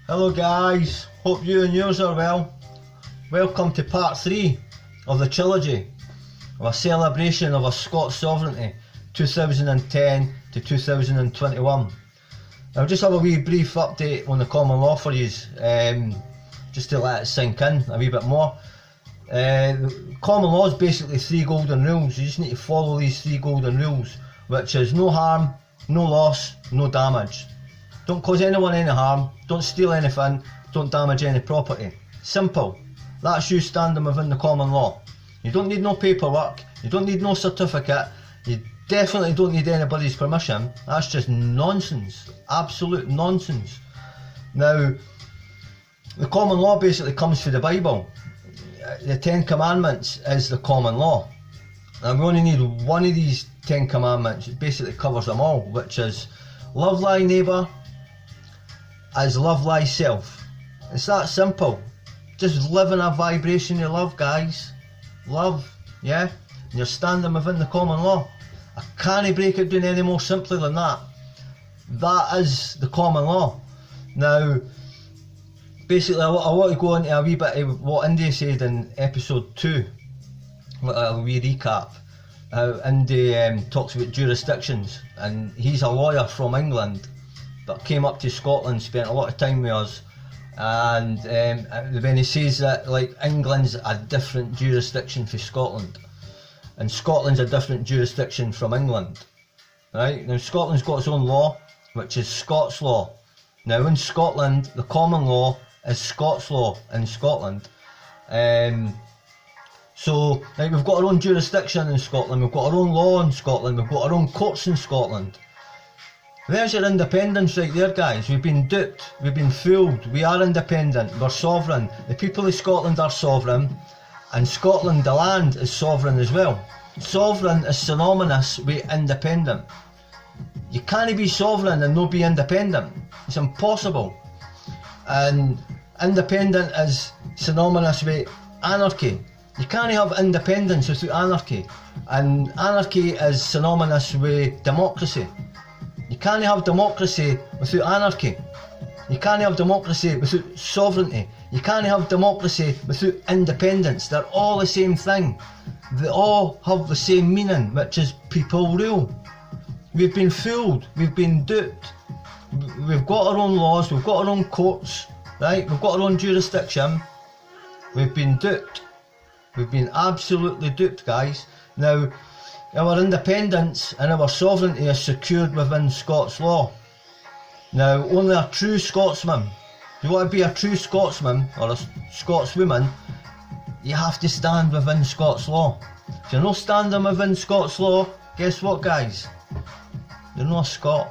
Hello guys, hope you and yours are well. Welcome to part 3 of the trilogy of a celebration of our Scots sovereignty 2010 to 2021. I'll just have a wee brief update on the common law for you, just to let it sink in a wee bit more. Common law is basically 3 golden rules. You just need to follow these 3 golden rules, which is no harm, no loss, no damage. Don't cause anyone any harm, don't steal anything, don't damage any property. Simple. That's you standing within the common law. You don't need no paperwork, you don't need no certificate, you definitely don't need anybody's permission. That's just nonsense. Absolute nonsense. Now, the common law basically comes from the Bible. The 10 Commandments is the common law. And we only need one of these 10 Commandments. It basically covers them all, which is love thy neighbour as love thyself. It's that simple. Just live in a vibration of love, guys. Love, yeah? And you're standing within the common law. I can't break it down any more simply than that. That is the common law. Now, basically I want to go into a wee bit of what Indy said in episode 2. A wee recap. Indy talks about jurisdictions, and he's a lawyer from England but came up to Scotland, spent a lot of time with us, and when he says that, like, England's a different jurisdiction for Scotland and Scotland's a different jurisdiction from England, right? Now Scotland's got its own law, which is Scots law. Now in Scotland the common law is Scots law in Scotland. So like, we've got our own jurisdiction in Scotland, we've got our own law in Scotland, we've got our own courts in Scotland. There's your independence right there, guys. We've been duped, we've been fooled. We are independent, we're sovereign. The people of Scotland are sovereign, and Scotland, the land, is sovereign as well. Sovereign is synonymous with independent. You can't be sovereign and not be independent. It's impossible. And independent is synonymous with anarchy. You can't have independence without anarchy. And anarchy is synonymous with democracy. You can't have democracy without anarchy. You can't have democracy without sovereignty. You can't have democracy without independence. They're all the same thing. They all have the same meaning, which is people rule. We've been fooled, we've been duped. We've got our own laws, we've got our own courts, right? We've got our own jurisdiction. We've been duped. We've been absolutely duped, guys. Now, our independence and our sovereignty is secured within Scots law. Now, only a true Scotsman, if you want to be a true Scotsman or a Scotswoman, you have to stand within Scots law. If you're not standing within Scots law, guess what, guys? You're not a Scot.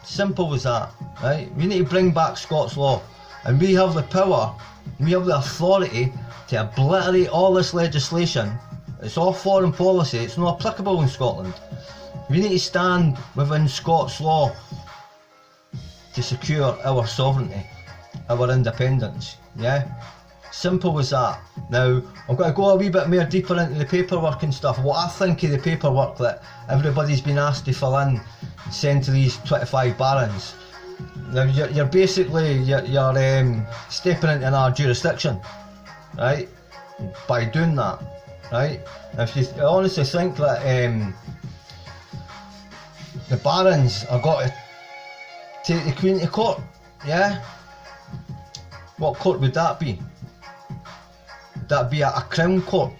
Simple as that, right? We need to bring back Scots law, and we have the power, we have the authority to obliterate all this legislation. It's all foreign policy, it's not applicable in Scotland. We need to stand within Scots law to secure our sovereignty, our independence, yeah? Simple as that. Now, I've got to go a wee bit more deeper into the paperwork and stuff, what I think of the paperwork that everybody's been asked to fill in and send to these 25 barons. Now, you're basically, you're stepping into our jurisdiction, right? By doing that. Right? If you honestly think that the barons are got to take the Queen to court, yeah? What court would that be? Would that be a crown court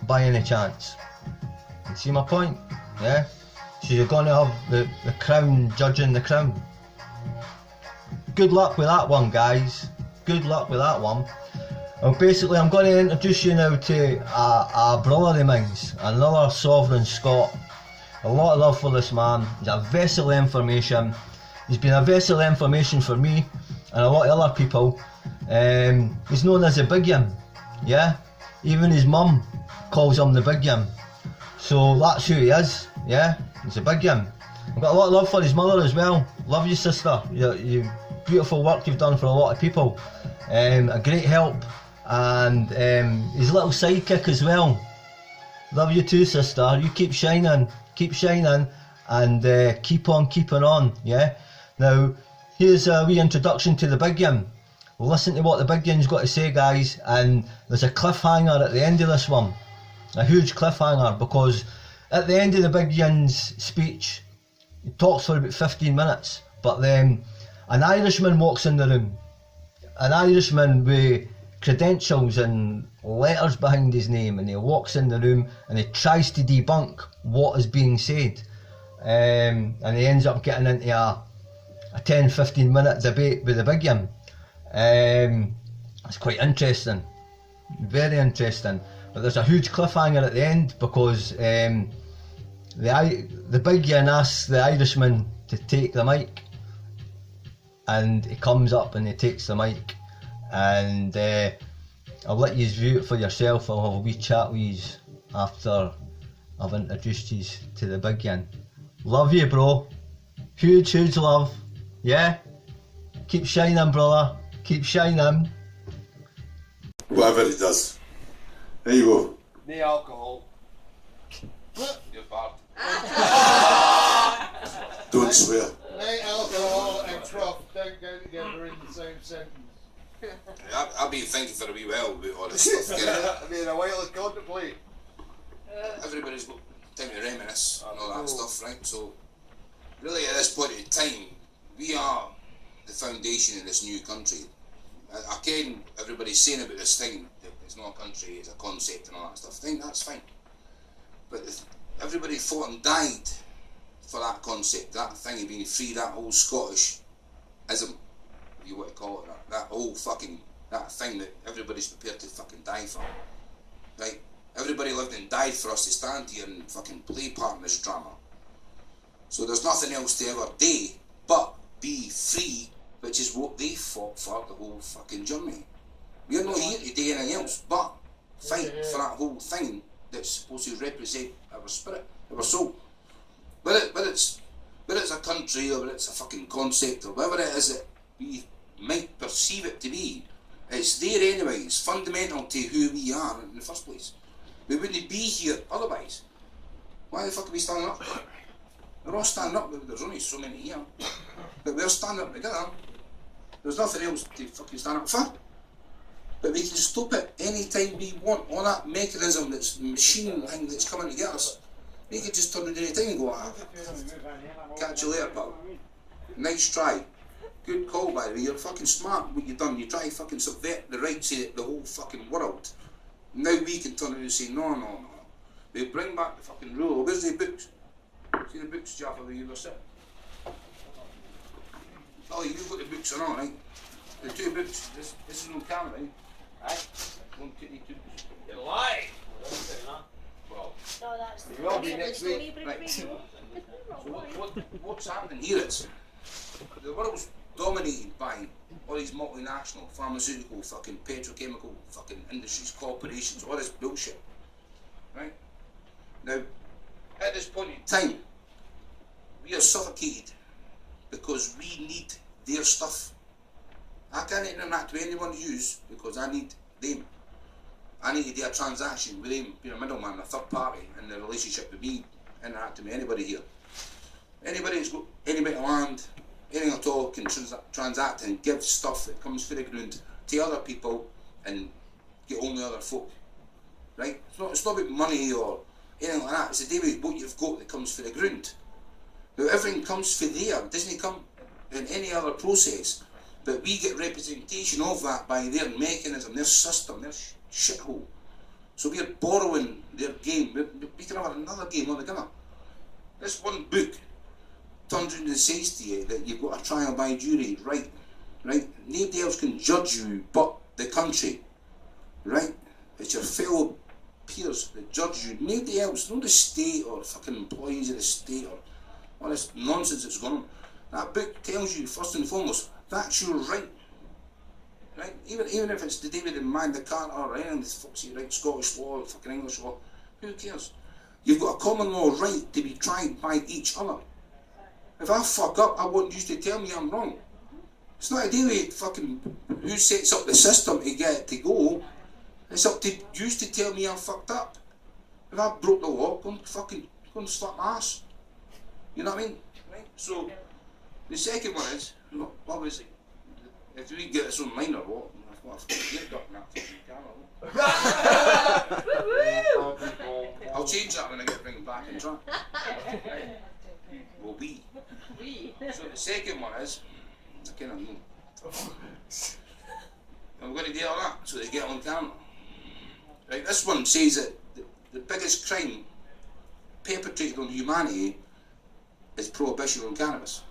by any chance? You see my point? Yeah? So you're going to have the crown judging the crown. Good luck with that one, guys. Good luck with that one. Well, basically I'm going to introduce you now to a brother of mine, another sovereign Scot. A lot of love for this man. He's a vessel of information. He's been a vessel of information for me and a lot of other people. He's known as the Big Yin, yeah? Even his mum calls him the Big Yin. So that's who he is, yeah? He's a Big Yin. I've got a lot of love for his mother as well. Love you, sister. You beautiful work you've done for a lot of people. A great help. And his little sidekick as well. Love you too, sister. You keep shining, and keep on keeping on, yeah? Now, here's a wee introduction to the Big Yin. Listen to what the Big Yin's got to say, guys, and there's a cliffhanger at the end of this one. A huge cliffhanger, because at the end of the Big Yin's speech, he talks for about 15 minutes, but then an Irishman walks in the room. An Irishman with credentials and letters behind his name, and he walks in the room and he tries to debunk what is being said. And he ends up getting into a 10-15 minute debate with the Big Yin. It's quite interesting, very interesting, but there's a huge cliffhanger at the end, because the Big Yin asks the Irishman to take the mic, and he comes up and he takes the mic, and I'll let you view it for yourself. I'll have a wee chat with you after I've introduced you to the Big Yin. Love you, bro. Huge love. Yeah? Keep shining, brother. Keep shining. Whatever he does. There you go. No alcohol. You're bad. Don't swear. No alcohol and trough don't go together in the same sentence. I've been thinking for a wee while about all this stuff. I mean, a while to contemplate. Everybody's got time to reminisce and all that stuff, right? So, really at this point in time, we are the foundation of this new country. Again, everybody's saying about this thing that it's not a country, it's a concept and all that stuff. I think that's fine. But everybody fought and died for that concept, that thing of being free, that whole Scottish-ism, if you want to call it that whole fucking, that thing that everybody's prepared to fucking die for. Right? Everybody lived and died for us to stand here and fucking play part in this drama. So there's nothing else to ever do but be free, which is what they fought for the whole fucking journey. We're not here to do anything else but fight for that whole thing that's supposed to represent our spirit, our soul. Whether it's a country or whether it's a fucking concept or whatever it is that we might perceive it to be, it's there anyway. It's fundamental to who we are in the first place. We wouldn't be here otherwise. Why the fuck are we standing up? We're all standing up, there's only so many here. But we're standing up together. There's nothing else to fucking stand up for. But we can stop it any time we want. All that mechanism, that's machine thing that's coming to get us, we can just turn it any time and go, catch you later, pal. Nice try. Good call, by the way. You're fucking smart what you've done. You try to fucking subvert the rights of the whole fucking world. Now we can turn it and say, no. We bring back the fucking rule. Where's the books? See the books, Jaffa, where you were sitting? Oh, you've got the books or not, right? The two books. This is on camera, right? Right? One, two, two. You're lying! Well, No, that's the You will be next story, week. bring Right. me. So what's happening here is the world's dominated by all these multinational, pharmaceutical, fucking petrochemical, fucking industries, corporations, all this bullshit. Right? Now, at this point in time, we are suffocated because we need their stuff. I can't interact with anyone to use because I need them. I need to do a transaction with them, being a middleman, a third party in the relationship with me, interacting with anybody here. Anybody that's got any bit of land, anything at all, can transact and give stuff that comes through the ground to other people and get on with other folk. Right? It's not about money or anything like that. It's to do with what you've got that comes through the ground. Now everything comes through there. It doesn't come in any other process. But we get representation of that by their mechanism, their system, their shithole. So we're borrowing their game. We can have another game altogether. This one book turns around and says to you that you've got a trial by jury, right? Nobody else can judge you but the country, right? It's your fellow peers that judge you. Nobody else, not the state or fucking employees of the state or all this nonsense that's going on. That book tells you first and foremost that's your right. Right? Even if it's to do with the Magna Carta or anything, fucking right, Scottish law, fucking English law, who cares? You've got a common law right to be tried by each other. If I fuck up, I want you to tell me I'm wrong. It's not a deal with fucking who sets up the system to get it to go. It's up to you to tell me I'm fucked up. If I broke the law, go and slap my ass. You know what I mean? Right? So the second one is, obviously, if we get its own minor, what? You've got nothing, I'll change that when I get bring back in track. Well, we. So the second one is, I kind of know. I'm going to do all that so they get on camera. Right, this one says that the biggest crime perpetrated on humanity is prohibition on cannabis.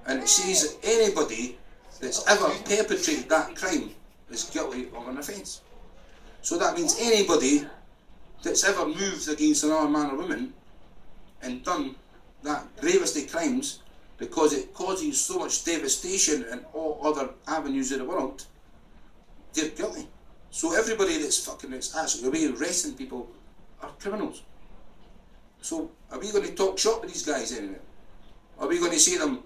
And it says that anybody that's ever perpetrated that crime is guilty of an offence. So that means anybody that's ever moved against another man or woman and done that gravest of crimes because it causes so much devastation in all other avenues of the world, they're guilty. So everybody that's actually away arresting people are criminals. So are we going to talk shop with these guys anyway? Are we going to say to them,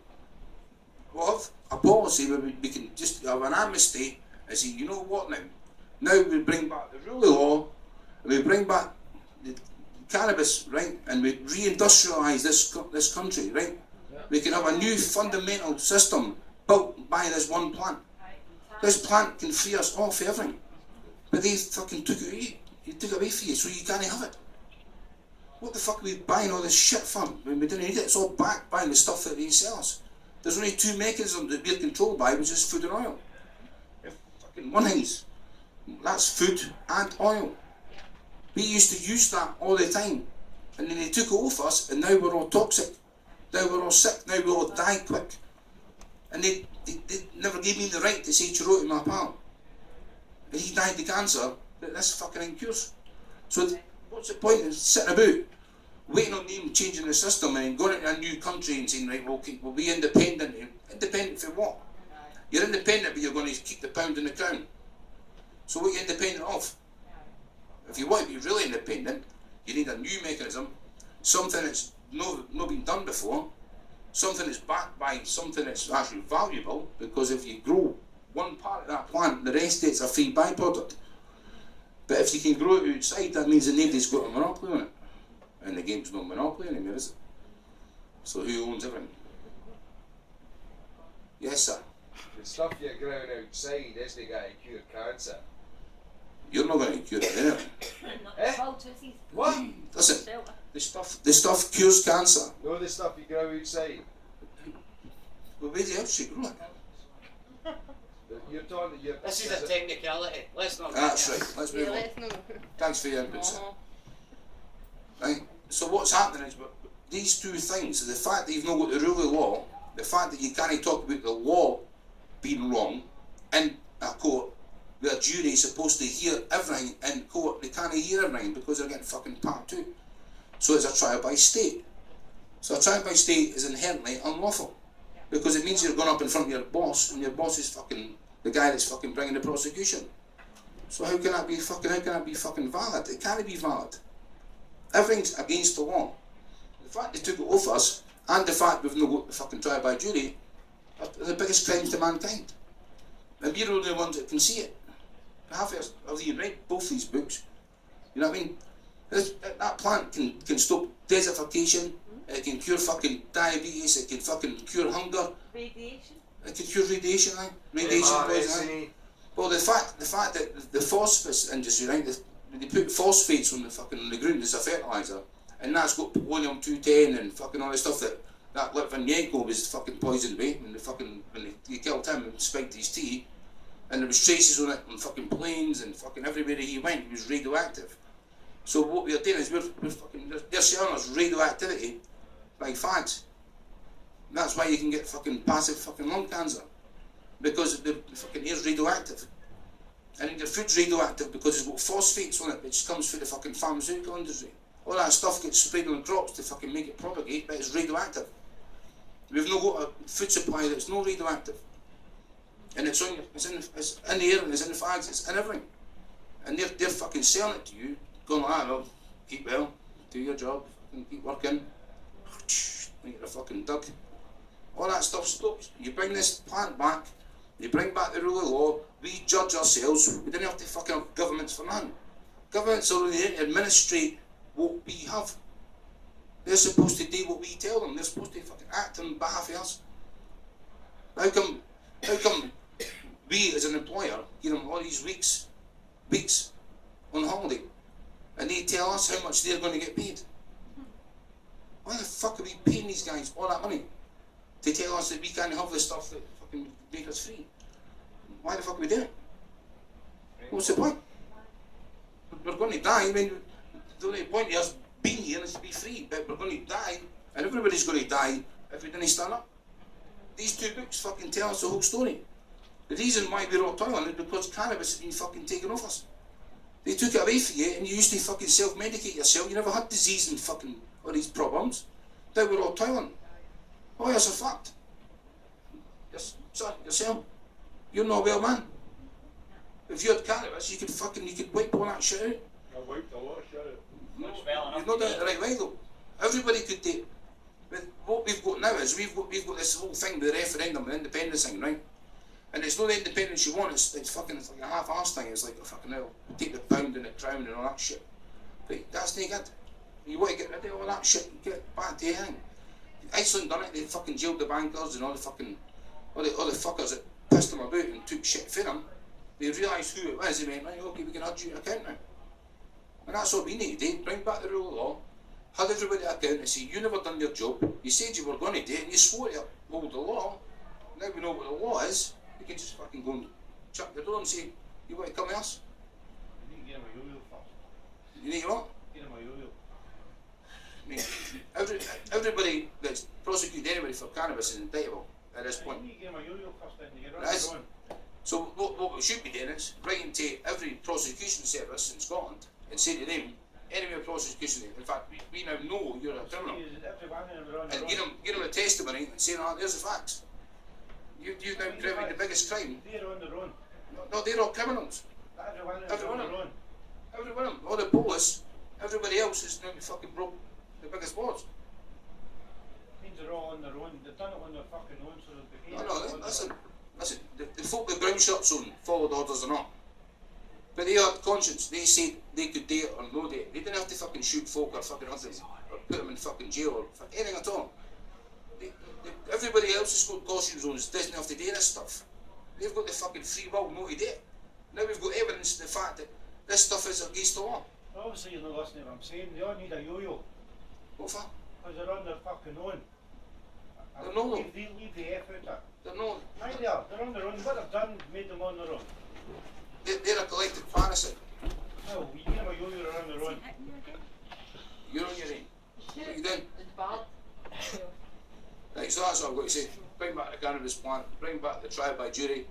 well, have a policy where we can just have an amnesty and say, you know what now? Now we bring back the rule of law, and we bring back the cannabis, right? And we reindustrialise this country, right? Yeah. We can have a new fundamental system built by this one plant. This plant can free us all for everything. But they fucking took it away. They took it away for you, so you can't have it. What the fuck are we buying all this shit for when we didn't need it? It's all backed by the stuff that they sell us. There's only two mechanisms that we're controlled by, which is food and oil. If fucking one thing's, that's food and oil. We used to use that all the time, and then they took it off us, and now we're all toxic. Now we're all sick. Now we all die quick. And they never gave me the right to say Chiroti, my pal. And he died of cancer that this fucking thing cures. So what's the point of sitting about waiting on them changing the system and then going into a new country and saying, right, we'll be independent. Independent for what? You're independent, but you're going to keep the pound in the crown. So what are you independent of? If you want to be really independent, you need a new mechanism, something that's not been done before, something that's backed by something that's actually valuable, because if you grow one part of that plant, the rest of it's a free byproduct. But if you can grow it outside, that means that nobody's got a monopoly on it. And the game's not monopoly anymore, is it? So who owns everything? Yes, sir. The stuff you're growing outside isn't going to cure cancer. You're not going to cure it anyway. What? Listen, the stuff cures cancer. No, the stuff you grow outside. Well, where the hell should you grow it? You're talking. This is a technicality. Let's not. That's right. Let's move on. Thanks for your input, sir. Right. So what's happening is these two things: the fact that you've not got the rule of law, the fact that you can't talk about the law being wrong in a court, where a jury is supposed to hear everything in court, they can't hear everything because they're getting fucking part two. So it's a trial by state. So a trial by state is inherently unlawful, because it means you're going up in front of your boss, and your boss is fucking the guy that's fucking bringing the prosecution. So how can that be fucking valid? It can't be valid. Everything's against the law. The fact they took it off us, and the fact we've not got the fucking trial by jury, are the biggest crimes to mankind. And we're the only ones that can see it. Have you read both these books? You know what I mean? That plant can stop desertification, it can cure fucking diabetes, it can fucking cure hunger. Radiation? It can cure radiation, right? Radiation poisoning. Well, the fact that the phosphorus industry, right, they put phosphates on the ground as a fertiliser, and that's got polonium-210 and fucking all the stuff that Litvinenko was fucking poisoned with when they killed him and spiked his tea, and there was traces on it on fucking planes and fucking everywhere he went, he was radioactive. So what we're doing is they're selling us radioactivity like fads. That's why you can get fucking passive fucking lung cancer, because the fucking air's radioactive. And your food's radioactive because it's got phosphates on it, which comes through the fucking pharmaceutical industry. All that stuff gets sprayed on the crops to fucking make it propagate, but it's radioactive. We've not got a food supply that's not radioactive. And it's in the air, and it's in the fags, it's in everything. And they're fucking selling it to you, going like, well, keep well, do your job, fucking keep working, make it a fucking dug. All that stuff stops. You bring this plant back, you bring back the rule of law, we judge ourselves, we don't have to fucking have governments for nothing. Governments are only there to administrate what we have. They're supposed to do what we tell them, they're supposed to fucking act on behalf of us. How come we as an employer give them all these weeks on holiday, and they tell us how much they're going to get paid? Why the fuck are we paying these guys all that money to tell us that we can't have the stuff that fucking make us free? Why the fuck are we doing it? What's the point? We're going to die. I mean, the only point of us being here is to be free, but we're going to die, and everybody's going to die if we didn't stand up. These two books fucking tell us the whole story. The reason why we're all toiling is because cannabis has been fucking taken off us. They took it away from you, and you used to fucking self-medicate yourself. You never had disease and fucking all these problems. Now we're all toiling. Oh, that's a fact. Yourself. You're not well, man. If you had cannabis, you could wipe all that shit out. I wiped a lot of shit out. No, you've not done it the right way though. Everybody could do it. But what we've got now is we've got this whole thing, the referendum, the independence thing, right? And it's not the independence you want, it's like a half-arse thing. It's like a fucking hell, take the pound and the crown and all that shit. Right, that's not good. You want to get rid of all that shit and get back to anything. Iceland done it, they fucking jailed the bankers and all the fuckers that pissed them about and took shit for them. They realised who it was, they went, right, okay, we can hold you to account now. And that's what we need to do, bring back the rule of law, hold everybody to account and say, you never done your job, you said you were going to do it and you swore to uphold the law. Now we know what the law is, we can just fucking go and chuck the door and say, you want to come with us? You need to get him a yo-yo first. You need what? Get him a yo-yo. I mean, everybody that's prosecuted anybody for cannabis is indictable at this point. You need to get him a yo-yo first, then you get That is- on. So what we should be doing is writing to every prosecution service in Scotland and say to them, any of prosecution, in fact, we now know you're a criminal, and get them a testimony and say, no, there's the facts. You've now committed the biggest crime. They're on their own. No, they're all criminals. Every one of them. Every one of them. All the police, everybody else is now fucking broke the biggest laws. Means they're all on their own. They've done it on their fucking own, so they No, listen, the folk with brown shirts on followed orders or not. But they had conscience, they said they could do it or no do it. They didn't have to fucking shoot folk or fucking nothing, or put them in fucking jail or anything at all. Everybody else has got caution zones, doesn't have to do this stuff. They've got the fucking free will not to do it. Now we've got evidence of the fact that this stuff is against the law. Obviously you're not listening to what I'm saying. They all need a yo-yo. What for? Because they're on their fucking own. They're not. Leave the F out there. They're not. Aye, they are. They're on their own. What they've done made them on their own. They're a collective parasite. No, you get them a yo-yo, they're on their own. You're on your own. What are you doing? It's bad. Right, so that's what I've got to say. Bring back the cannabis plant, bring back the trial by jury,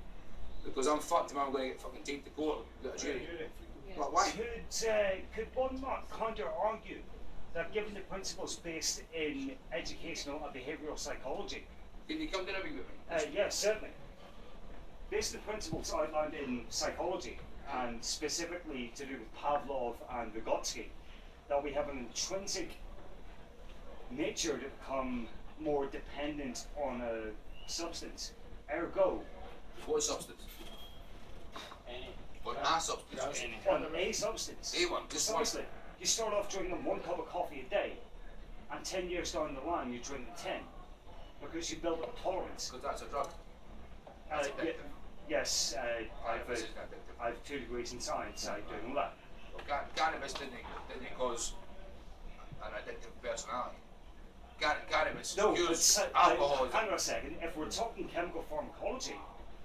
because I'm fucked if I'm going to get fucking taken to court with a jury. But why? Could one not counter-argue that given the principles based in educational and behavioural psychology, Can you come down a wee bit? yes, certainly, based on the principles outlined in psychology, and specifically to do with Pavlov and Vygotsky, that we have an intrinsic nature to become more dependent on a substance. Ergo, What substance? What a substance? on a substance. A1, just one. Precisely. You start off drinking 1 cup of coffee a day, and 10 years down the line you're drinking 10, because you build up tolerance. Because that's a drug. Uh, That's ye- addictive. yes, This is addictive. I've 2 degrees in science, I do all that. Well, cannabis didn't cause an addictive personality. Cannabis No, cures but alcoholism. hang on a second, if we're talking chemical pharmacology,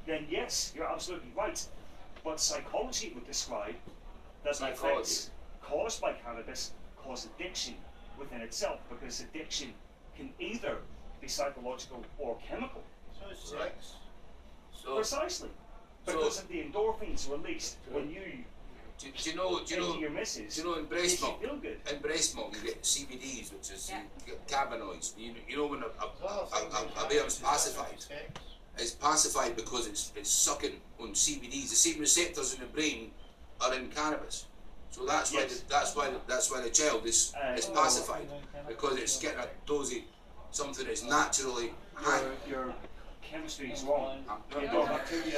then yes, you're absolutely right. But psychology would describe that the Psychology. effects caused by cannabis cause addiction within itself, because addiction can either be psychological or chemical. So it's Right. sex. So, Precisely. Because of the endorphins released when you do you know, into your missus, do you know in breast makes you milk? feel good. In breast milk, you get CBDs, which is Yeah. you get cannabinoids. You know when a bear's Sex. pacified, it's pacified because it's sucking on CBDs. The same receptors in the brain are in cannabis. So that's why Yes. that's why the child is pacified, because it's getting a dose of something that's naturally high. Your chemistry is wrong. No, You no, don't have two Good.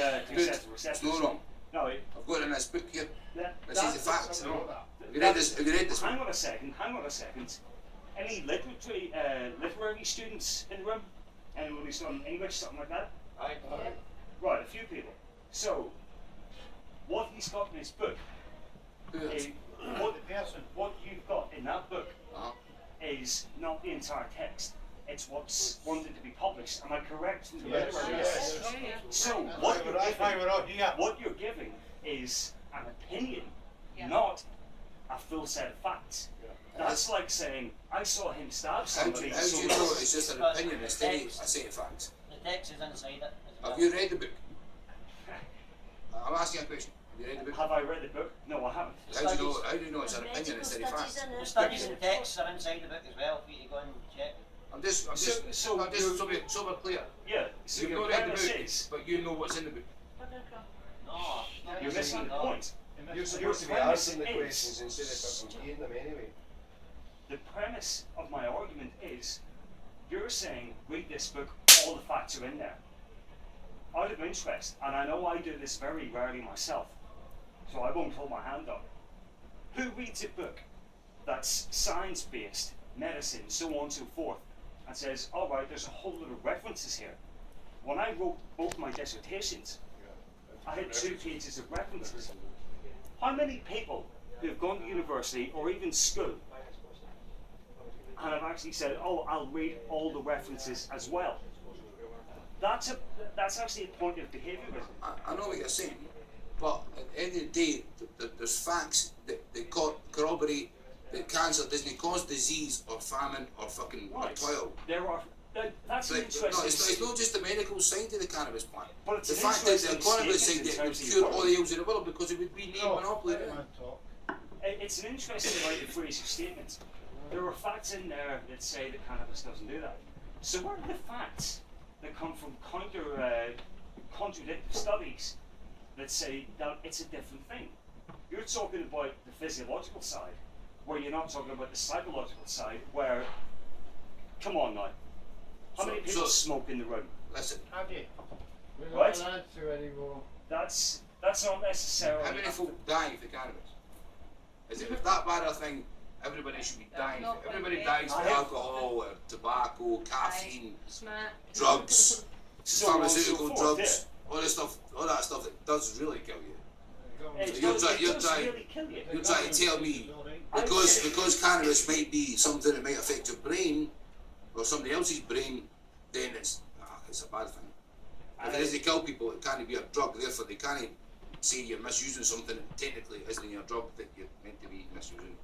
sets of receptors. It's not wrong. No, I've got it in this book here. that, This is the facts. Something like that. Have you read this? Have you read this? hang on a second. Any literary students in the room? Anyone who's done English, something like that? Aye. Right, a few people. So, what he's got in his book, is, what you've got in that book is not the entire text. It's what's wanted to be published. Am I correct? Yes. So, what you're giving is an opinion, not a full set of facts. That's like saying, I saw him stab How do somebody. you know it's just an opinion instead of a set of facts? The text is inside it. Have you read the book? I'm asking a question. Have you read the book? Have I read the book? No, I haven't. How do you know it's an opinion instead of facts? The studies and texts are inside the book as well for you to go and check. I'm just so we're clear. Yeah, so You've your not read the premise book, is, but you know what's in the book. No, you're missing the point. You're supposed to be premise asking the is- questions instead of fucking hearing them anyway. The premise of my argument is, you're saying, read this book, all the facts are in there. Out of interest, and I know I do this very rarely myself, so I won't hold my hand up. Who reads a book that's science-based, medicine, so on and so forth, and says, all right, there's a whole lot of references here. When I wrote both my dissertations, I had 2 pages of references. How many people who have gone to university or even school and have actually said, oh, I'll read all the references as well? That's actually a point of behaviourism. I know what you're saying, but at the end of the day, there's facts that corroborate that cancer doesn't cause disease or famine or fucking or toil. There are. That's an But, interesting. no, it's not just the medical side of the cannabis plant. But it's The an fact that the interesting economist said statement in that it would terms of cure all economy. the ills in the world because it would be named monopoly. It's an interesting way to phrase your statement. There are facts in there that say that cannabis doesn't do that. So where are the facts that come from contradictive studies that say that it's a different thing? You're talking about the physiological side, where you're not talking about the psychological side, where, come on now, how many people smoke in the room? Listen, Have you? We're Right. not allowed to anymore. That's not necessarily. how many folk die for cannabis? Is it that bad a thing? Everybody should be dying. Everybody dies for alcohol or tobacco, caffeine, drugs, So on and so pharmaceutical forth, drugs, all that stuff that does really kill you. It You're does trying really kill you. you're trying to tell me because cannabis might be something that might affect your brain or somebody else's brain, then it's a bad thing. If it doesn't kill people, it can't be a drug. Therefore, they can't say you're misusing something that technically isn't a drug that you're meant to be misusing.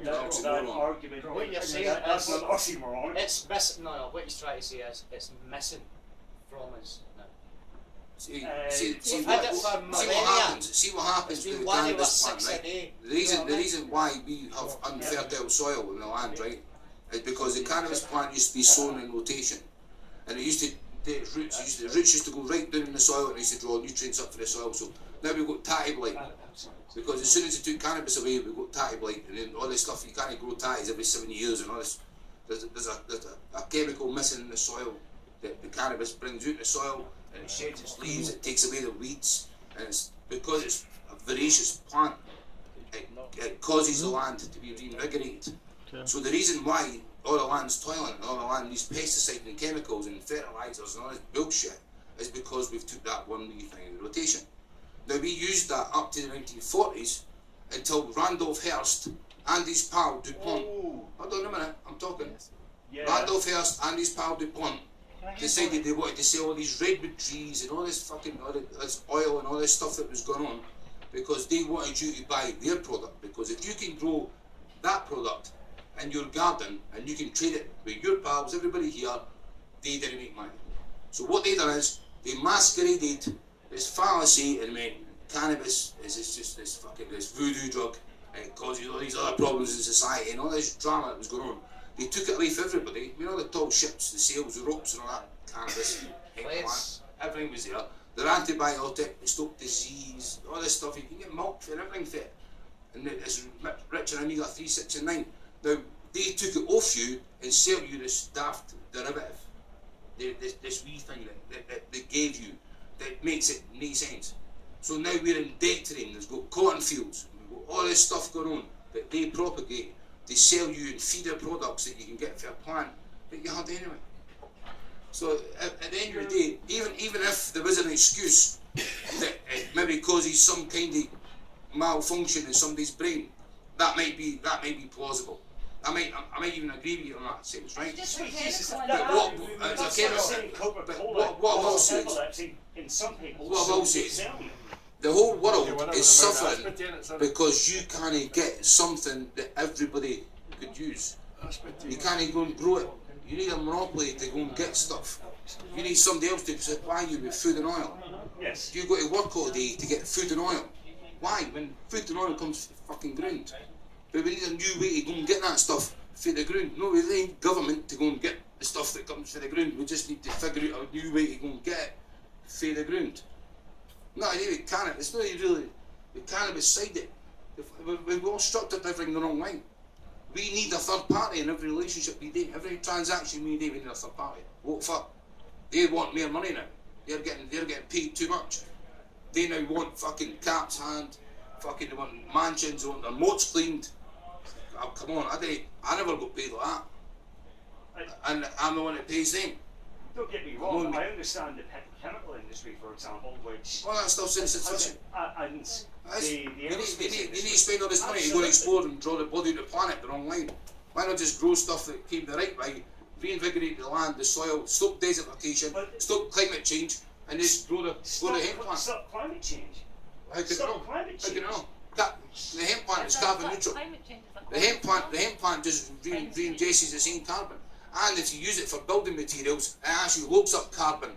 That argument. What you're saying that's is- not oxymoron. It's missing. No, what he's trying to say is it's missing from us now. See we've what had it for what millennia. happens. See what happens It's to been the one of cannabis us plant, 6 a right? day. The reason why we have unfertile soil in the land, right, is because the cannabis plant used to be sown in rotation, and it used to the roots used to go right down in the soil and it used to draw nutrients up for the soil. So now we've got tatty blight, because as soon as they took cannabis away, we've got tatty blight, and then all this stuff. You can't grow tatties every 7 years, and all this. There's a chemical missing in the soil that the cannabis brings out the soil, and it sheds its leaves. It takes away the weeds, and it's because it's a voracious plant. It causes the land to be reinvigorated. So the reason why all the land's toiling and all the land needs pesticides and chemicals and fertilisers and all this bullshit is because we've took that one wee thing in rotation. Now we used that up to the 1940s until Randolph Hearst and his pal DuPont. Hold on a minute, I'm talking. Yeah. Randolph Hearst and his pal DuPont decided they wanted to sell all these redwood trees and all this fucking this oil and all this stuff that was going on because they wanted you to buy their product. Because if you can grow that product in your garden and you can trade it with your pals, everybody here, they didn't make money. So what they done is they masqueraded this fallacy and meant cannabis is just this fucking this voodoo drug and it causes all these other problems in society and all this drama that was going on. They took it away from everybody. You know the tall ships, the sails, the ropes and all that cannabis, Plants. everything was there. They're antibiotic, they stop disease, all this stuff. You can get milk and everything for it. And it's rich in omega 3, 6 and 9. Now, they took it off you and sell you this daft derivative. This wee thing that they gave you that makes it no sense. So now we're in debt to them. There's got cotton fields, we've got all this stuff going on that they propagate. They sell you and feeder products that you can get for a plant that you had anyway. So at the end of the day, even if there was an excuse that it maybe causes some kind of malfunction in somebody's brain, that might be plausible. I might even agree with you on that sense, right? What I will say is, epilepsy in some people. what I will say is, the whole world is suffering because you can't get something that everybody could use. You can't go and grow it. You need a monopoly to go and get stuff. You need somebody else to supply you with food and oil. Yes. You go to work all day to get food and oil. Why? When food and oil comes from the fucking ground. But we need a new way to go and get that stuff for the ground. No, we need government to go and get the stuff that comes from the ground. We just need to figure out a new way to go and get it for the ground. No, I with cannabis. It's not really the cannabis side it. We've all structured everything the wrong way. We need a third party in every relationship we do. Every transaction we do, we need a third party. What for? They want more money now. They're getting paid too much. They now want fucking caps hand, fucking they want mansions, they want their moats cleaned. Oh, come on, I never got paid like that. And I'm the one that pays them. Don't get me wrong, I understand the petrochemical industry, for example, which... Well, that's still insufficient. And You need to spend all this money to go and explore and draw the body of the planet the wrong line. Why not just grow stuff that came the right way, reinvigorate the land, the soil, stop desertification, stop climate change, and just grow the hemp plant? Stop climate change. How could Stop climate How change. could it know? The hemp plant is carbon neutral. The hemp plant just reingestes the same carbon. And if you use it for building materials, it actually locks up carbon.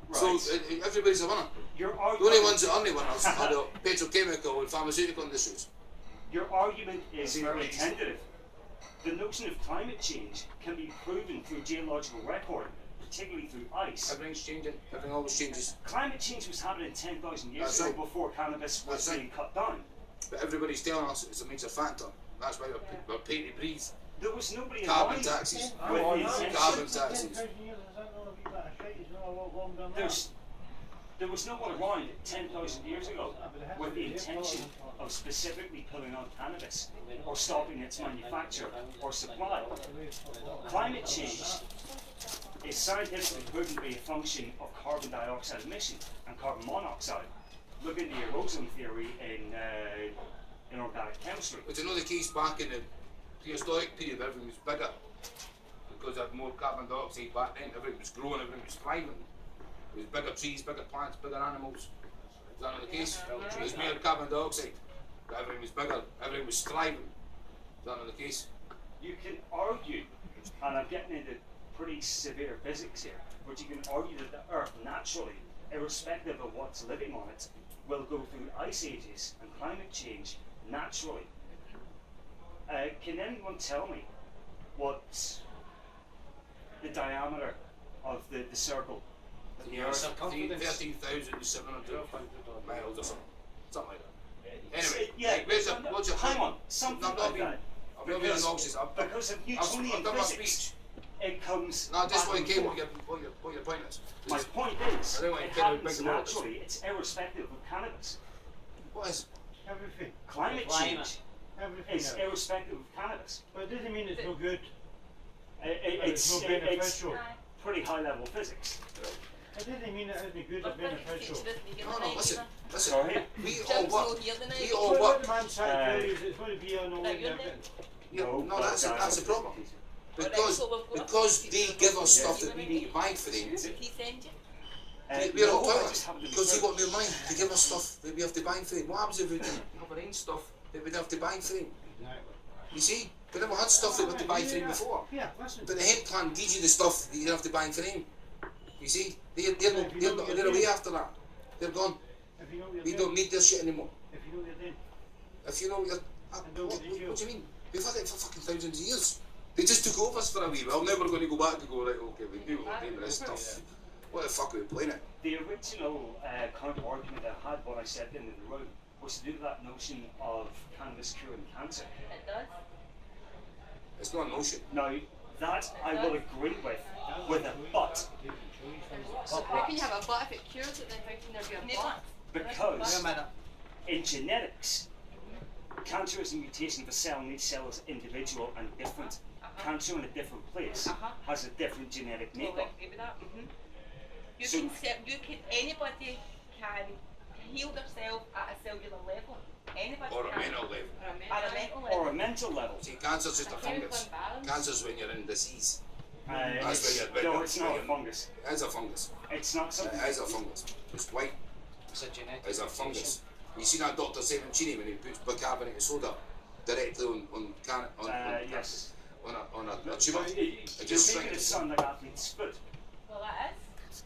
Right. So everybody's a winner. The only ones that aren't winners are the petrochemical and pharmaceutical industries. Your argument is very tentative. The notion of climate change can be proven through geological record, particularly through ice. Everything's changing. Everything always changes. Climate change was happening 10,000 years That's ago right. before cannabis was That's being cut down. But everybody's telling us it's a major factor. That's why we're paying to breathe. There was nobody in Carbon mind taxes. with the intention. Carbon taxes. There was no one around 10,000 years ago with the intention of specifically pulling out cannabis or stopping its manufacture or supply. Climate change is scientifically proven to be a function of carbon dioxide emission and carbon monoxide. Look into the ozone theory in organic chemistry. But you know the case back in the prehistoric period, everything was bigger because they had more carbon dioxide back then. Everything was growing, everything was thriving. There was bigger trees, bigger plants, bigger animals. Is that not the case? There was more carbon dioxide. Everything was bigger, everything was thriving. Is that not the case? You can argue, and I'm getting into pretty severe physics here, but you can argue that the Earth naturally, irrespective of what's living on it, will go through ice ages and climate change naturally. Can anyone tell me what the diameter of the circle that the Earth... 13,700 miles or something. Something like that. Anyway, yeah, what's your hang point? on, something No, I'm like that. I'm not being obnoxious. Because of I've Newtonian done my physics, speech. it comes No, just back want and to care forth. what your point is. My point is, I don't want it to tell you happens big words. naturally, it's irrespective of cannabis. What is? Everything. Climate change Everything. is irrespective of cannabis. But it doesn't mean it's no good. It's no beneficial. pretty high level physics. It doesn't mean it isn't good or beneficial. No, listen. Sorry? We all work. We all What work. the man trying to tell you is it's going to be on all the everything. No, that's the problem. Because they give us stuff that we need to buy for them. We're all toilets because they want more money to give us stuff that we have to buy for them. What happens if we have our own stuff that we have to buy for them? You see, we never had stuff that we had to buy for them before. Yeah, listen. But the hemp plant gives you the stuff that you have to buy for them. You see, they're away after that. They're gone. If you know what you're We doing. don't need their shit anymore. If you know what you're doing. If you know what do you mean? We've had it for fucking thousands of years. They just took over us for a wee while. Now we're going to go back and go, right, okay, we knew what we're doing with this stuff. What the fuck are we playing it? The original counter argument I had when I said in the room was to do with that notion of cannabis curing cancer. It does. It's not an ocean. Now, that I will agree with a but. How can you have a butt if it cures it, then how can there be a butt? Because in genetics, cancer is a mutation of a cell, and each cell is individual and different. cancer in a different place has a different genetic Well, I makeup. agree with that. You So- can anybody can heal themselves at a cellular level. Anybody Or a can. mental level. At a mental level. Or a mental level. See, cancer's just a chemical fungus. imbalance. Cancer's when you're in disease. It's, where no, you're- it's not a fungus. It's a fungus. It's not something. It is a fungus. It's white. It's a genetic It's a mutation. fungus. You see that Dr. Sementini when he puts bicarbonate of soda directly Yes. on a tumour. It You're just making it shrinks. sound like athlete's foot. Well, that is.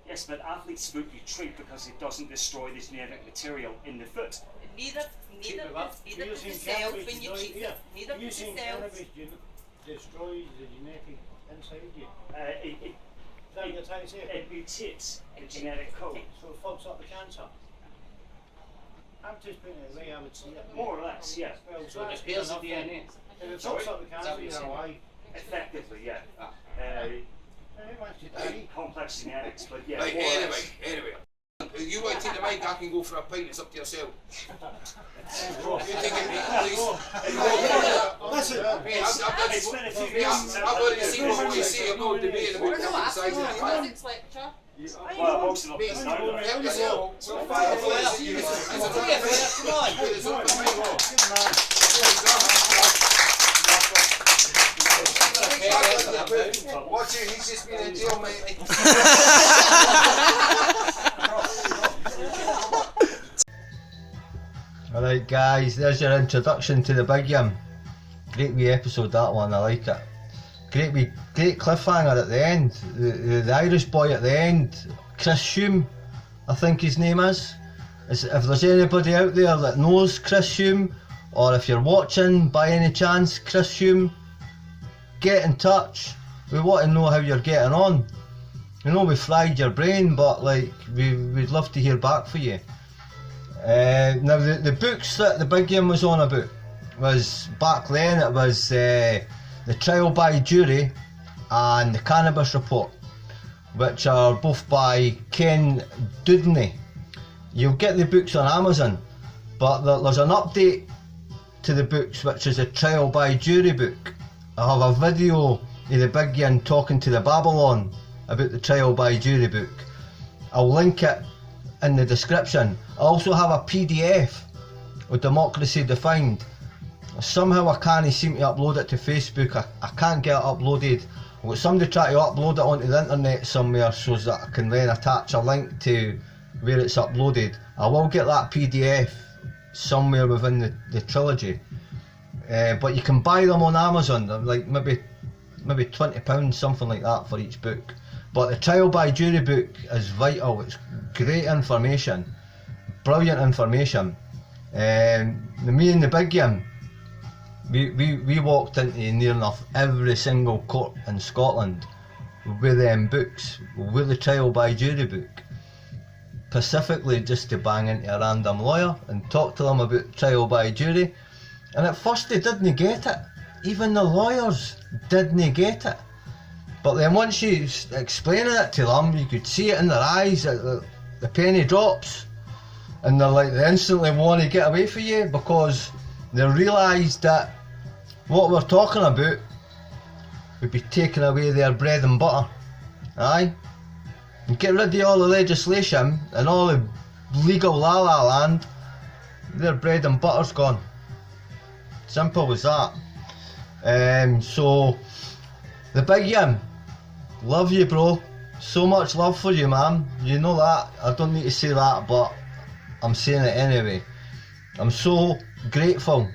Yes, but athlete's foot you treat because it doesn't destroy the genetic material in the foot. Neither does the cells when you treat it. Neither does the Using cells. cannabis destroys the genetic inside you. It Is that what you're trying to say? it mutates the genetic code. So it fucks up the cancer. I'm just putting it the way I would see it. More or less, yeah. Well, So it repairs the DNA. If it Sorry? fucks up the Is that cancer, what you're you're saying? alive. Effectively, yeah. Who wants to die? Complex genetics, but yeah. Right, more or less. anyway. If you want to take the mic, I can go for a pint, it's up to yourself. You take it, mate, please. Listen, It's been a few Mate, years since I've already seen what you say, I'm not debating about We're not different asking sizes. for a physics lecture. Well, most of them Mate, is now. help yourself. Watch it, he's just been in jail, mate. Alright guys, there's your introduction to the Big Yim. Great wee episode that one, I like it. Great cliffhanger at the end. The Irish boy at the end, Chris Hume, I think his name is. If there's anybody out there that knows Chris Hume, or if you're watching by any chance Chris Hume, get in touch. We want to know how you're getting on. You know we fried your brain, but like we'd love to hear back for you. Now the books that the Big Yim was on about was, back then it was the Trial by Jury and the Cannabis Report, which are both by Ken Dudney. You'll get the books on Amazon, but there's an update to the books, which is a Trial by Jury book. I have a video of the Big Yim talking to the Babylon about the Trial by Jury book. I'll link it in the description. I also have a PDF of Democracy Defined. Somehow I can't seem to upload it to Facebook. I can't get it uploaded. I've got somebody try to upload it onto the internet somewhere so that I can then attach a link to where it's uploaded. I will get that PDF somewhere within the trilogy. But you can buy them on Amazon. They're like maybe £20, something like that for each book. But the Trial by Jury book is vital. It's great information, brilliant information. Me and the Big Yim, we walked into near enough every single court in Scotland with them books, with the Trial by Jury book, specifically just to bang into a random lawyer and talk to them about Trial by Jury. And at first they didn't get it. Even the lawyers didn't get it. But then once you explaining it to them, you could see it in their eyes, the penny drops, and they instantly want to get away from you, because they realised that what we're talking about would be taking away their bread and butter. Aye? And get rid of all the legislation and all the legal la land, their bread and butter's gone. Simple as that. So the Big Yim, love you, bro. So much love for you, man. You know that. I don't need to say that, but I'm saying it anyway. I'm so grateful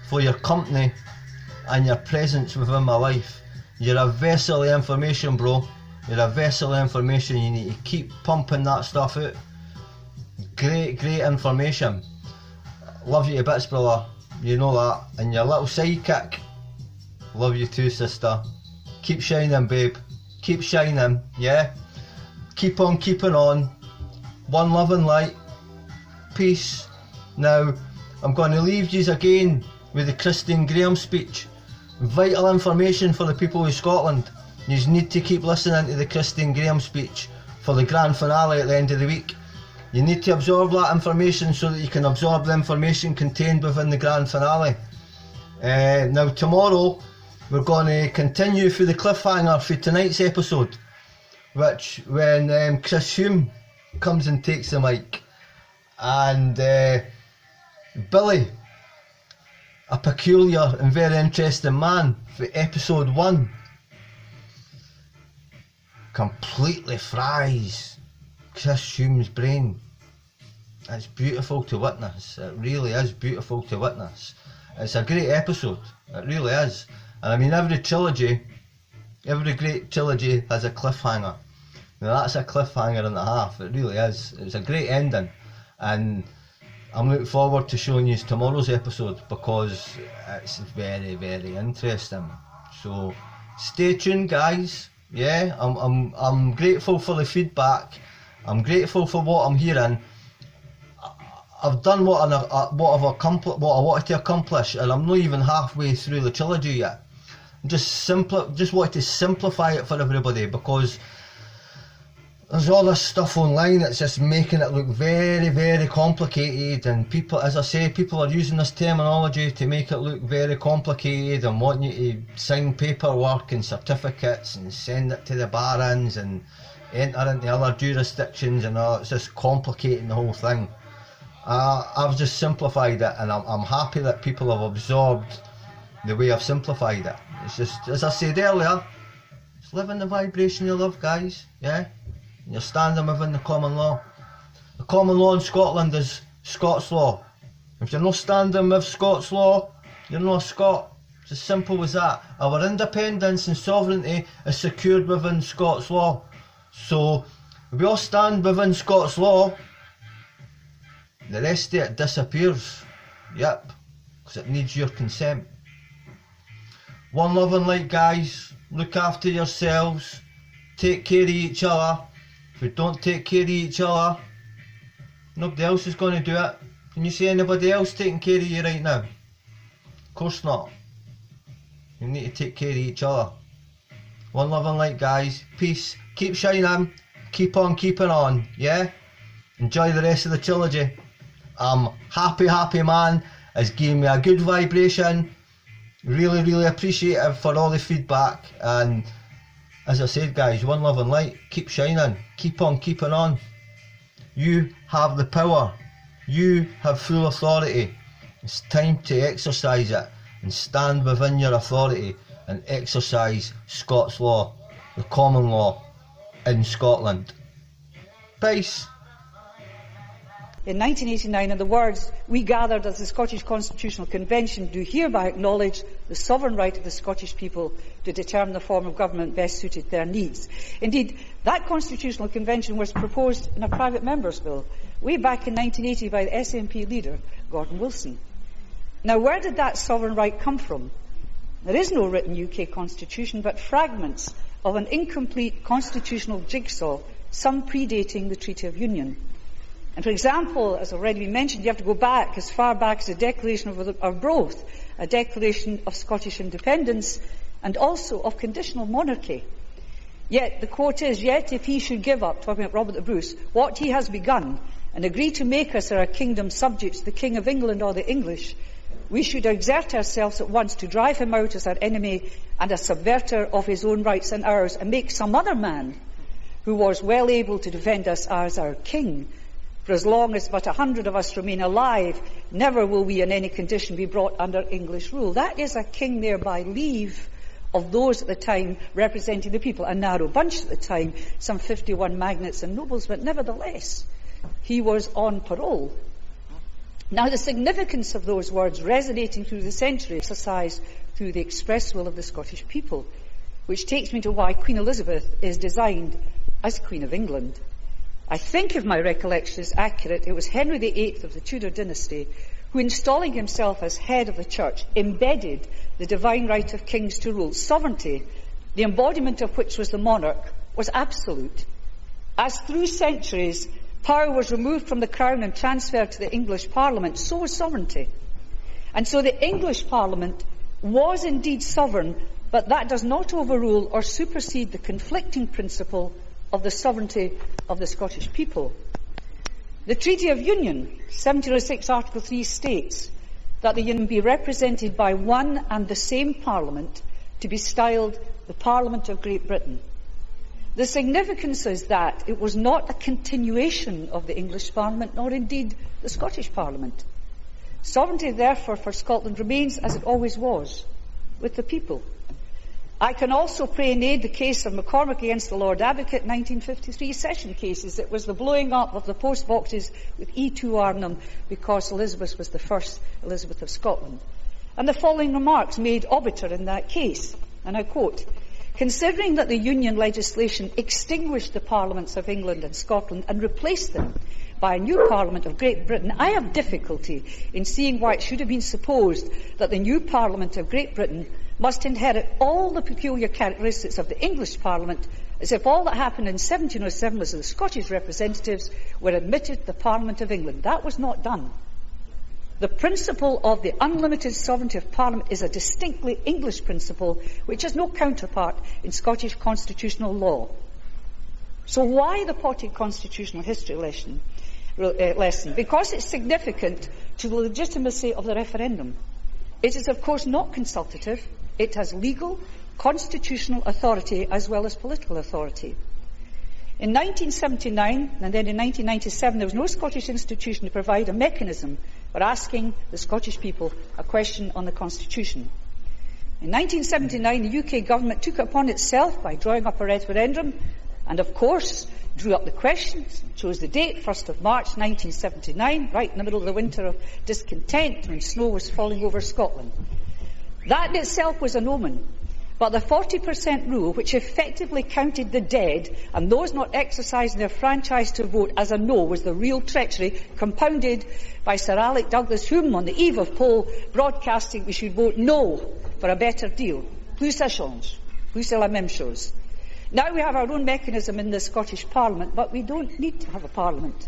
for your company and your presence within my life. You're a vessel of information, bro. You're a vessel of information. You need to keep pumping that stuff out. Great information. Love you to bits, brother. You know that. And your little sidekick, love you too, sister. Keep shining, babe. Keep shining, yeah? Keep on keeping on. One love and light. Peace. Now, I'm going to leave yous again with the Christine Graham speech. Vital information for the people of Scotland. Yous need to keep listening to the Christine Graham speech for the grand finale at the end of the week. You need to absorb that information so that you can absorb the information contained within the grand finale. Now tomorrow we're going to continue through the cliffhanger for tonight's episode, which when Chris Hume comes and takes the mic, and Billy, a peculiar and very interesting man, for episode 1, completely fries Chris Hume's brain. It's beautiful to witness. It really is beautiful to witness. It's a great episode. It really is. And I mean, every great trilogy has a cliffhanger. Now that's a cliffhanger and a half. It really is. It's a great ending. And I'm looking forward to showing you tomorrow's episode because it's very, very interesting. So stay tuned, guys. Yeah, I'm grateful for the feedback. I'm grateful for what I'm hearing. I've done what I wanted to accomplish, and I'm not even halfway through the trilogy yet. Just wanted to simplify it for everybody, because there's all this stuff online that's just making it look very, very complicated, and people, as I say, people are using this terminology to make it look very complicated and wanting you to sign paperwork and certificates and send it to the barons and enter into other jurisdictions, and all. It's just complicating the whole thing. I've just simplified it, and I'm happy that people have absorbed the way I've simplified it. It's just, as I said earlier, it's living the vibration you love, guys, yeah? And you're standing within the common law. The common law in Scotland is Scots law. If you're not standing with Scots law, you're not a Scot. It's as simple as that. Our independence and sovereignty is secured within Scots law. So, if we all stand within Scots law, the rest of it disappears. Yep, because it needs your consent. One love and light, guys. Look after yourselves. Take care of each other. If we don't take care of each other, nobody else is going to do it. Can you see anybody else taking care of you right now? Of course not. You need to take care of each other. One love and light, guys. Peace. Keep shining. Keep on keeping on. Yeah? Enjoy the rest of the trilogy. I'm happy man. It's giving me a good vibration. Really, really appreciative for all the feedback. And as I said, guys, one love and light. Keep shining. Keep on keeping on. You have the power. You have full authority. It's time to exercise it and stand within your authority and exercise Scots law, the common law in Scotland. Peace. In 1989, in the words, "We gathered as the Scottish Constitutional Convention do hereby acknowledge the sovereign right of the Scottish people to determine the form of government best suited to their needs." Indeed, that Constitutional Convention was proposed in a private member's bill way back in 1980 by the SNP leader, Gordon Wilson. Now, where did that sovereign right come from? There is no written UK constitution, but fragments of an incomplete constitutional jigsaw, some predating the Treaty of Union. And for example, as already been mentioned, you have to go back as far back as the Declaration of Arbroath, a declaration of Scottish independence and also of conditional monarchy. Yet the quote is, "Yet if he should give up," talking about Robert the Bruce, "what he has begun and agree to make us our kingdom subjects, the King of England or the English, we should exert ourselves at once to drive him out as our enemy and a subverter of his own rights and ours, and make some other man who was well able to defend us as our king. For as long as but 100 of us remain alive, never will we in any condition be brought under English rule." That is a king there by leave of those at the time representing the people, a narrow bunch at the time, some 51 magnates and nobles, but nevertheless, he was on parole. Now, the significance of those words resonating through the centuries, exercised through the express will of the Scottish people, which takes me to why Queen Elizabeth is designed as Queen of England. I think, if my recollection is accurate, it was Henry VIII of the Tudor dynasty who, installing himself as head of the Church, embedded the divine right of kings to rule. Sovereignty, the embodiment of which was the monarch, was absolute. As through centuries power was removed from the Crown and transferred to the English Parliament, so was sovereignty. And so the English Parliament was indeed sovereign, but that does not overrule or supersede the conflicting principle of the sovereignty of the Scottish people. The Treaty of Union, 1706 Article 3, states that the Union be represented by one and the same Parliament to be styled the Parliament of Great Britain. The significance is that it was not a continuation of the English Parliament, nor indeed the Scottish Parliament. Sovereignty, therefore, for Scotland remains as it always was, with the people. I can also pre-aid the case of McCormick against the Lord Advocate 1953 session cases. It was the blowing up of the post boxes with E2R in them because Elizabeth was the first Elizabeth of Scotland. And the following remarks made obiter in that case, and I quote, "Considering that the Union legislation extinguished the Parliaments of England and Scotland and replaced them by a new Parliament of Great Britain, I have difficulty in seeing why it should have been supposed that the new Parliament of Great Britain must inherit all the peculiar characteristics of the English Parliament, as if all that happened in 1707 was that the Scottish representatives were admitted to the Parliament of England. That was not done. The principle of the unlimited sovereignty of Parliament is a distinctly English principle which has no counterpart in Scottish constitutional law." So why the potted constitutional history lesson? Because it's significant to the legitimacy of the referendum. It is, of course, not consultative. It has legal, constitutional authority as well as political authority. In 1979 and then in 1997, there was no Scottish institution to provide a mechanism for asking the Scottish people a question on the Constitution. In 1979, the UK government took it upon itself by drawing up a referendum and, of course, drew up the questions, chose the date, 1st of March 1979, right in the middle of the winter of discontent when snow was falling over Scotland. That in itself was an omen, but the 40% rule, which effectively counted the dead and those not exercising their franchise to vote as a no, was the real treachery, compounded by Sir Alec Douglas, whom, on the eve of poll broadcasting, we should vote no for a better deal. Plus ça change. Plus c'est la même chose. Now we have our own mechanism in the Scottish Parliament, but we don't need to have a Parliament.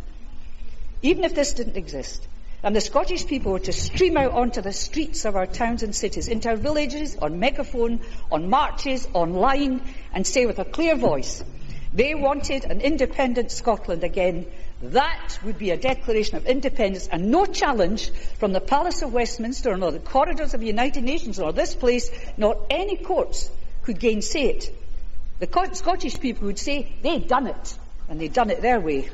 Even if this didn't exist, and the Scottish people were to stream out onto the streets of our towns and cities, into our villages, on megaphone, on marches, online, and say with a clear voice, they wanted an independent Scotland again, that would be a declaration of independence and no challenge from the Palace of Westminster, nor the corridors of the United Nations, nor this place, nor any courts could gainsay it. The Scottish people would say they'd done it, and they'd done it their way.